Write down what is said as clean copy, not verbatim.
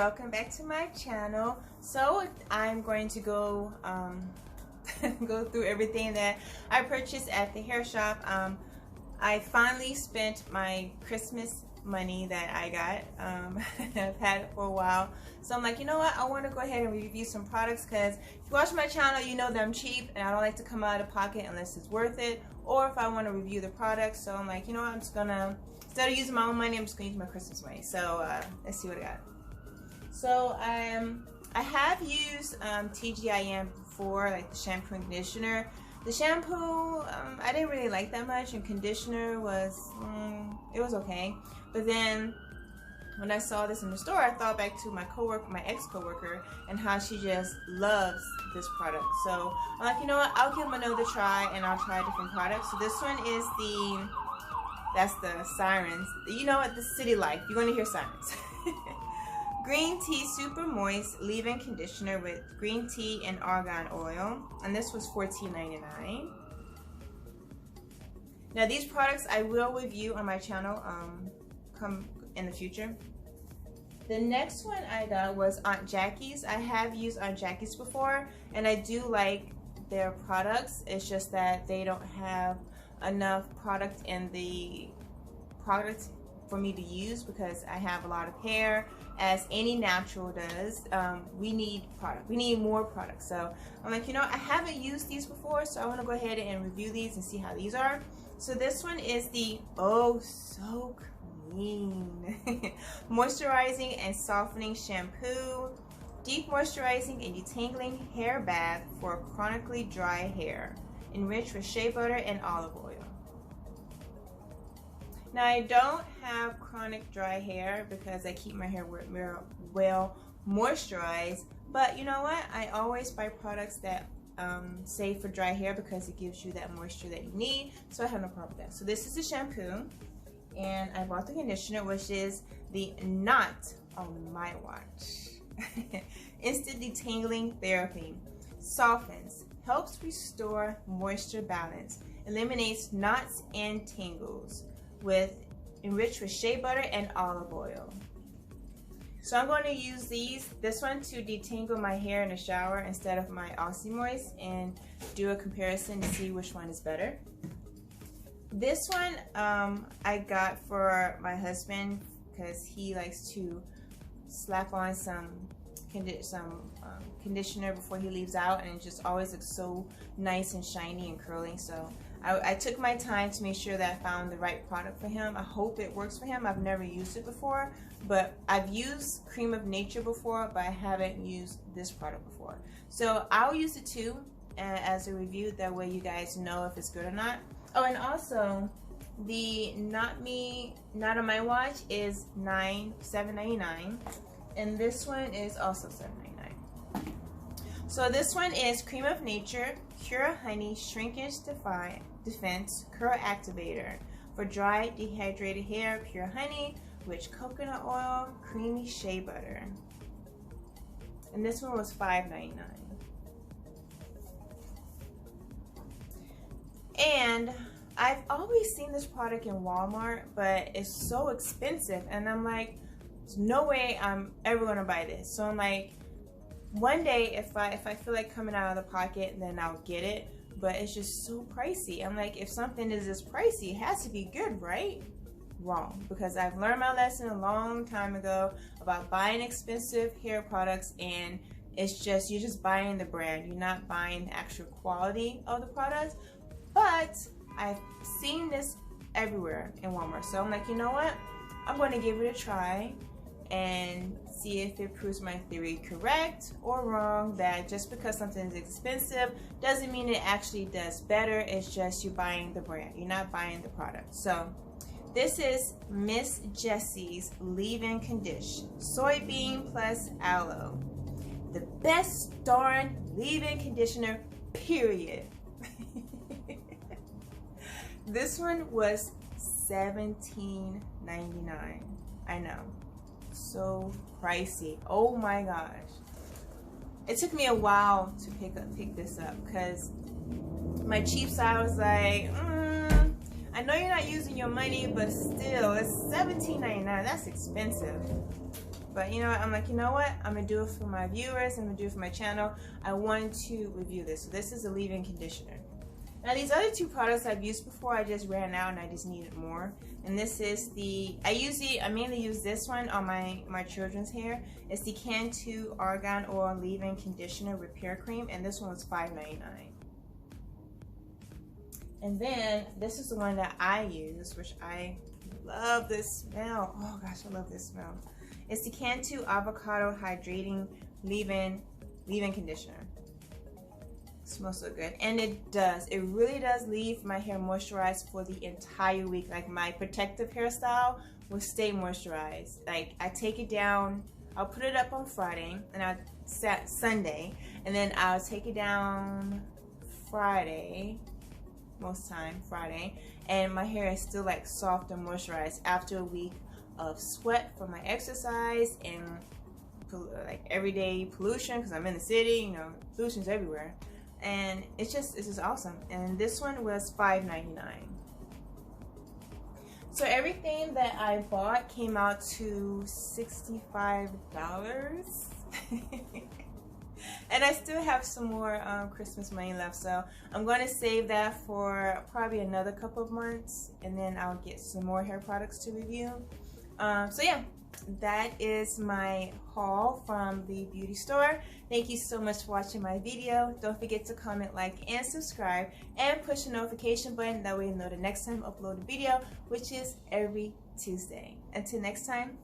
welcome back to my channel. So I'm going to go go through everything that I purchased at the hair shop. I finally spent my Christmas money that I got. I've had it for a while, so I'm like, you know what, I want to go ahead and review some products, because if you watch my channel you know that I'm cheap and I don't like to come out of pocket unless it's worth it, or if I want to review the products. So I'm like, you know what, I'm just gonna, instead of using my own money, I'm just gonna use my Christmas money. So let's see what I got. So I have used TGIM before, like the shampoo and conditioner. The shampoo, I didn't really like that much, and conditioner was, it was okay. But then when I saw this in the store, I thought back to my coworker, my ex-coworker, and how she just loves this product. So I'm like, you know what, I'll give them another try, and I'll try different products. So this one is that's the sirens. You know what, the city life. You're gonna hear sirens. Green tea super moist leave-in conditioner with green tea and argan oil, and this was $14.99. Now these products I will review on my channel come in the future. The next one I got was Aunt Jackie's. I have used Aunt Jackie's before, and I do like their products. It's just that they don't have enough product in the product for me to use, because I have a lot of hair, as any natural does. We need product, we need more product. So I'm like, you know, I haven't used these before, so I want to go ahead and review these and see how these are. So this one is the Oh So Clean moisturizing and softening shampoo, deep moisturizing and detangling hair bath for chronically dry hair, enriched with shea butter and olive oil. Now I don't have chronic dry hair because I keep my hair well moisturized, but you know what, I always buy products that safe for dry hair, because it gives you that moisture that you need. So I have no problem with that. So this is the shampoo, and I bought the conditioner, which is the Not On My Watch Instant Detangling Therapy. Softens, helps restore moisture balance, eliminates knots and tangles, enriched with shea butter and olive oil. So I'm going to use this one to detangle my hair in the shower instead of my Aussie Moist, and do a comparison to see which one is better. This one I got for my husband, because he likes to slap on some conditioner before he leaves out, and it just always looks so nice and shiny and curling. So I took my time to make sure that I found the right product for him. I hope it works for him. I've never used it before, but I've used Cream of Nature before, but I haven't used this product before. So I'll use it too as a review, that way you guys know if it's good or not. Oh, and also the Not On My Watch is $7.99, and this one is also $7.99. So this one is Cream of Nature Pure Honey Shrinkage Defense Curl Activator for dry dehydrated hair. Pure honey, rich coconut oil, creamy shea butter, and this one was $5.99. And I've always seen this product in Walmart, but it's so expensive, and I'm like, there's no way I'm ever gonna buy this. So I'm like, one day if I feel like coming out of the pocket, then I'll get it, but it's just so pricey. I'm like, if something is this pricey, it has to be good, right? Wrong, because I've learned my lesson a long time ago about buying expensive hair products, and it's just, you're just buying the brand, you're not buying the actual quality of the product. But I've seen this everywhere in Walmart, so I'm like, you know what, I'm going to give it a try and see if it proves my theory correct or wrong, that just because something is expensive doesn't mean it actually does better. It's just you're buying the brand, you're not buying the product. So this is Miss Jessie's leave-in condition, soybean plus aloe, the best darn leave-in conditioner, period. This one was $17.99. I know, so pricey. Oh my gosh, it took me a while to pick this up, because my cheap side was like, I know you're not using your money, but still, it's $17.99. That's expensive. But you know what, I'm like, you know what, I'm gonna do it for my viewers, I'm gonna do it for my channel. I want to review this. So this is a leave-in conditioner. Now these other two products I've used before, I just ran out and I just needed more. And this is the, I mainly use this one on my children's hair. It's the Cantu Argan Oil Leave-In Conditioner Repair Cream, and this one was $5.99. And then this is the one that I use, which I love this smell. Oh gosh, I love this smell. It's the Cantu Avocado Hydrating Leave-In Conditioner. It smells so good, and it really does leave my hair moisturized for the entire week. Like my protective hairstyle will stay moisturized. Like I take it down, I'll put it up on Friday, and I'll set Sunday, and then I'll take it down Friday, most time Friday, and my hair is still like soft and moisturized after a week of sweat from my exercise and like everyday pollution, because I'm in the city, you know, pollution's everywhere. And it's just awesome. And this one was $5.99. So everything that I bought came out to $65. And I still have some more Christmas money left, so I'm going to save that for probably another couple of months, and then I'll get some more hair products to review. So yeah, that is my haul from the beauty store. Thank you so much for watching my video. Don't forget to comment, like, and subscribe, and push the notification button. That way you know the next time I upload a video, which is every Tuesday. Until next time,